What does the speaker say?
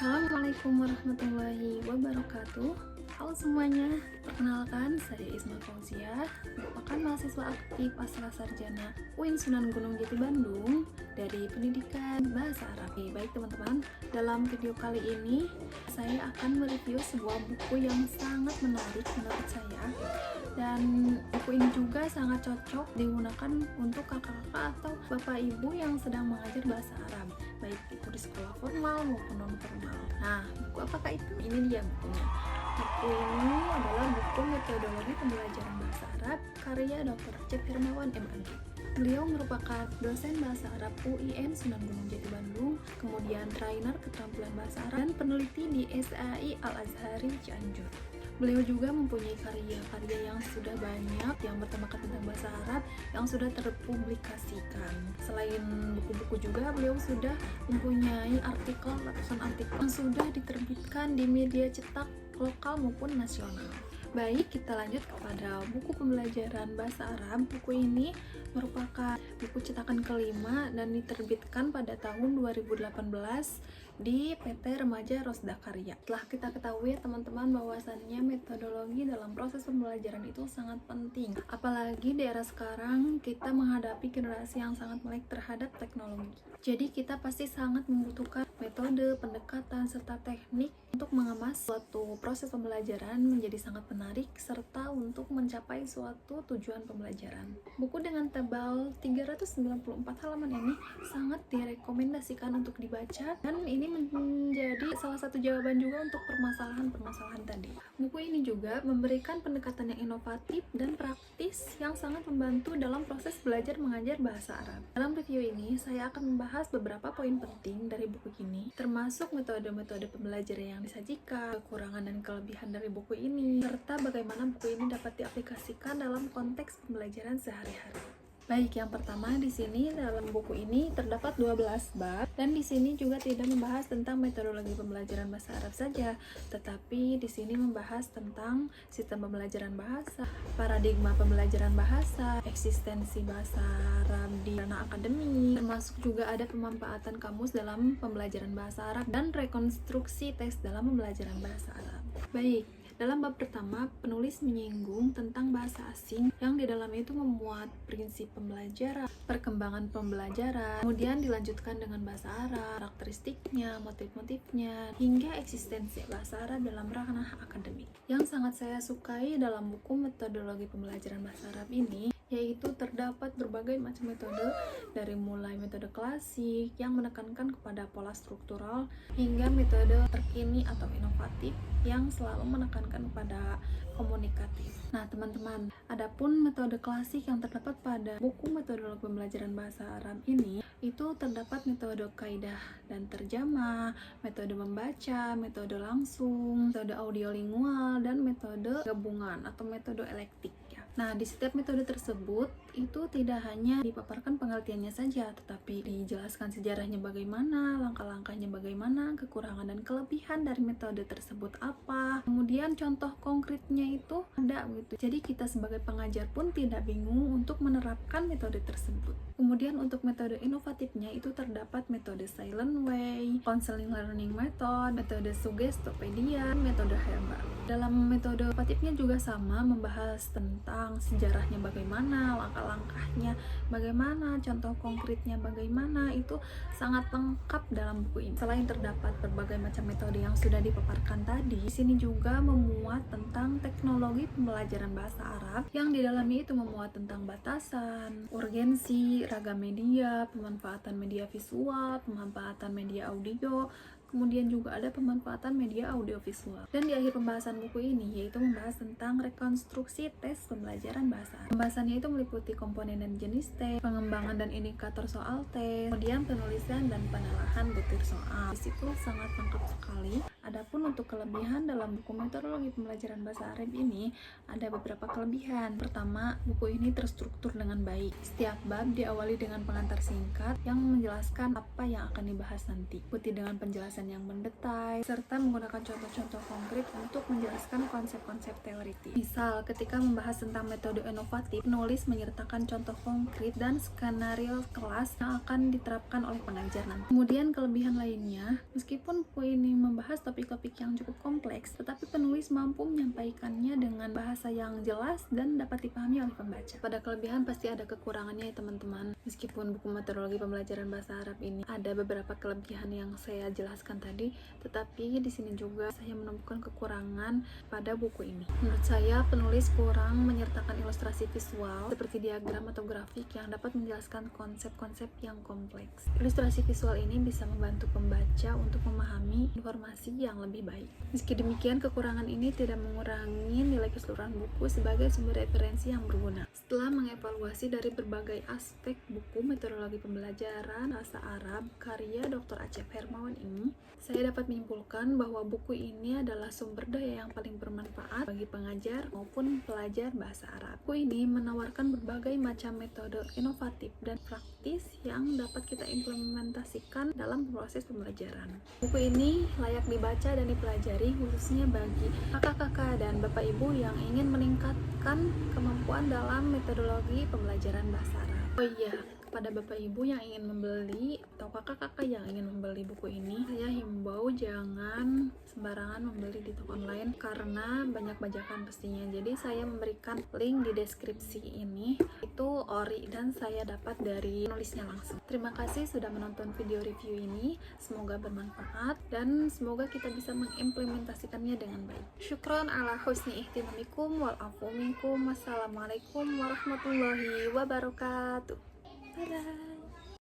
Assalamualaikum warahmatullahi wabarakatuh. Halo semuanya, perkenalkan saya Isma Fauzia, merupakan mahasiswa aktif asal sarjana UIN Sunan Gunung Jati Bandung dari Pendidikan Bahasa Arab. Baik teman-teman, dalam video kali ini saya akan mereview sebuah buku yang sangat menarik menurut saya, dan buku ini juga sangat cocok digunakan untuk kakak-kakak atau bapak ibu yang sedang mengajar bahasa Arab, baik itu di sekolah formal maupun non formal. Nah, buku apakah itu? Ini dia bukunya. Buku ini adalah buku metodologi pembelajaran bahasa Arab karya Dr. Acep Hermawan MAG. Beliau merupakan dosen bahasa Arab UIN Sunan Gunung Jati Bandung, kemudian trainer keterampilan bahasa Arab dan peneliti di SAI Al-Azhari Cianjur. Beliau juga mempunyai karya-karya yang sudah banyak yang bertemakan tentang bahasa Arab yang sudah terpublikasikan. Selain buku-buku juga, beliau sudah mempunyai ratusan artikel yang sudah diterbitkan di media cetak lokal maupun nasional. Baik, kita lanjut kepada buku pembelajaran bahasa Arab. Buku ini merupakan buku cetakan kelima dan diterbitkan pada tahun 2018 di PT Remaja Rosda Karya. Setelah kita ketahui ya teman-teman, bahwasannya metodologi dalam proses pembelajaran itu sangat penting, apalagi di era sekarang kita menghadapi generasi yang sangat melek terhadap teknologi. Jadi kita pasti sangat membutuhkan metode, pendekatan, serta teknik untuk mengemas suatu proses pembelajaran menjadi sangat menarik serta untuk mencapai suatu tujuan pembelajaran. Buku dengan tebal 394 halaman ini sangat direkomendasikan untuk dibaca, dan ini menjadi salah satu jawaban juga untuk permasalahan-permasalahan tadi. Buku ini juga memberikan pendekatan yang inovatif dan praktis yang sangat membantu dalam proses belajar mengajar bahasa Arab. Dalam review ini, saya akan membahas beberapa poin penting dari buku ini, termasuk metode-metode pembelajaran yang disajikan, kekurangan dan kelebihan dari buku ini, serta bagaimana buku ini dapat diaplikasikan dalam konteks pembelajaran sehari-hari. Baik, yang pertama di sini dalam buku ini terdapat 12 bab, dan di sini juga tidak membahas tentang metodologi pembelajaran bahasa Arab saja, tetapi di sini membahas tentang sistem pembelajaran bahasa, paradigma pembelajaran bahasa, eksistensi bahasa Arab di ranah akademik, termasuk juga ada pemanfaatan kamus dalam pembelajaran bahasa Arab dan rekonstruksi teks dalam pembelajaran bahasa Arab. Baik, dalam bab pertama, penulis menyinggung tentang bahasa asing yang di dalamnya itu memuat prinsip pembelajaran, perkembangan pembelajaran, kemudian dilanjutkan dengan bahasa Arab, karakteristiknya, motif-motifnya, hingga eksistensi bahasa Arab dalam ranah akademik. Yang sangat saya sukai dalam buku metodologi pembelajaran bahasa Arab ini, yaitu terdapat berbagai macam metode, dari mulai metode klasik yang menekankan kepada pola struktural hingga metode terkini atau inovatif yang selalu menekankan pada komunikatif. Nah teman-teman, adapun metode klasik yang terdapat pada buku metodologi pembelajaran bahasa Arab ini, itu terdapat metode kaidah dan terjemah, metode membaca, metode langsung, metode audiolingual, dan metode gabungan atau metode elektik ya. Nah, di setiap metode tersebut itu tidak hanya dipaparkan pengertiannya saja, tetapi dijelaskan sejarahnya bagaimana, langkah-langkahnya bagaimana, kekurangan dan kelebihan dari metode tersebut apa. Kemudian contoh konkretnya itu ada gitu. Jadi kita sebagai pengajar pun tidak bingung untuk menerapkan metode tersebut. Kemudian untuk metode inovatifnya itu terdapat metode silent way, counseling learning method, metode Suggestopedia, metode Herbal. Dalam metode inovatifnya juga sama, membahas tentang sejarahnya bagaimana, langkah-langkahnya bagaimana, contoh konkretnya bagaimana, itu sangat lengkap dalam buku ini. Selain terdapat berbagai macam metode yang sudah dipaparkan tadi, di sini juga memuat tentang teknologi pembelajaran bahasa Arab yang di dalamnya itu memuat tentang batasan, urgensi, ragam media, pemanfaatan media visual, pemanfaatan media audio, kemudian juga ada pemanfaatan media audiovisual. Dan di akhir pembahasan buku ini yaitu membahas tentang rekonstruksi tes pembelajaran bahasa Arab. Pembahasannya itu meliputi komponen dan jenis tes, pengembangan dan indikator soal tes, kemudian penulisan dan penelahan butir soal. Di situ sangat lengkap sekali. Adapun untuk kelebihan dalam buku metodologi pembelajaran bahasa Arab ini, ada beberapa kelebihan. Pertama, buku ini terstruktur dengan baik. Setiap bab diawali dengan pengantar singkat yang menjelaskan apa yang akan dibahas nanti. Ikuti dengan penjelasan yang mendetail, serta menggunakan contoh-contoh konkret untuk menjelaskan konsep-konsep teoritis. Misal, ketika membahas tentang metode inovatif, penulis menyertakan contoh konkret dan skenario kelas yang akan diterapkan oleh pengajar nanti. Kemudian kelebihan lainnya, meskipun buku ini membahas topik-topik yang cukup kompleks, tetapi penulis mampu menyampaikannya dengan bahasa yang jelas dan dapat dipahami oleh pembaca. Pada kelebihan pasti ada kekurangannya ya teman-teman. Meskipun buku metodologi pembelajaran bahasa Arab ini ada beberapa kelebihan yang saya jelaskan tadi, tetapi di sini juga saya menemukan kekurangan pada buku ini. Menurut saya, penulis kurang menyertakan ilustrasi visual seperti diagram atau grafik yang dapat menjelaskan konsep-konsep yang kompleks. Ilustrasi visual ini bisa membantu pembaca untuk memahami informasi yang lebih baik. Meski demikian, kekurangan ini tidak mengurangi nilai keseluruhan buku sebagai sumber referensi yang berguna. Setelah mengevaluasi dari berbagai aspek buku metodologi pembelajaran bahasa Arab karya Dr. Acep Hermawan ini, saya dapat menyimpulkan bahwa buku ini adalah sumber daya yang paling bermanfaat bagi pengajar maupun pelajar bahasa Arab. Buku ini menawarkan berbagai macam metode inovatif dan praktis yang dapat kita implementasikan dalam proses pembelajaran. Buku ini layak dibaca dan dipelajari khususnya bagi kakak-kakak dan bapak ibu yang ingin meningkatkan kemampuan dalam metodologi pembelajaran bahasa Arab. Oh iya, kepada bapak ibu yang ingin membeli atau kakak-kakak yang ingin membeli buku ini, saya himbau jangan sembarangan membeli di toko online karena banyak bajakan pastinya. Jadi saya memberikan link di deskripsi ini, itu ori dan saya dapat dari penulisnya langsung. Terima kasih sudah menonton video review ini, semoga bermanfaat dan semoga kita bisa mengimplementasikannya dengan baik. Syukron ala husni ihtimamikum wal afu minkum. Wassalamualaikum warahmatullahi wabarakatuh. Dadah.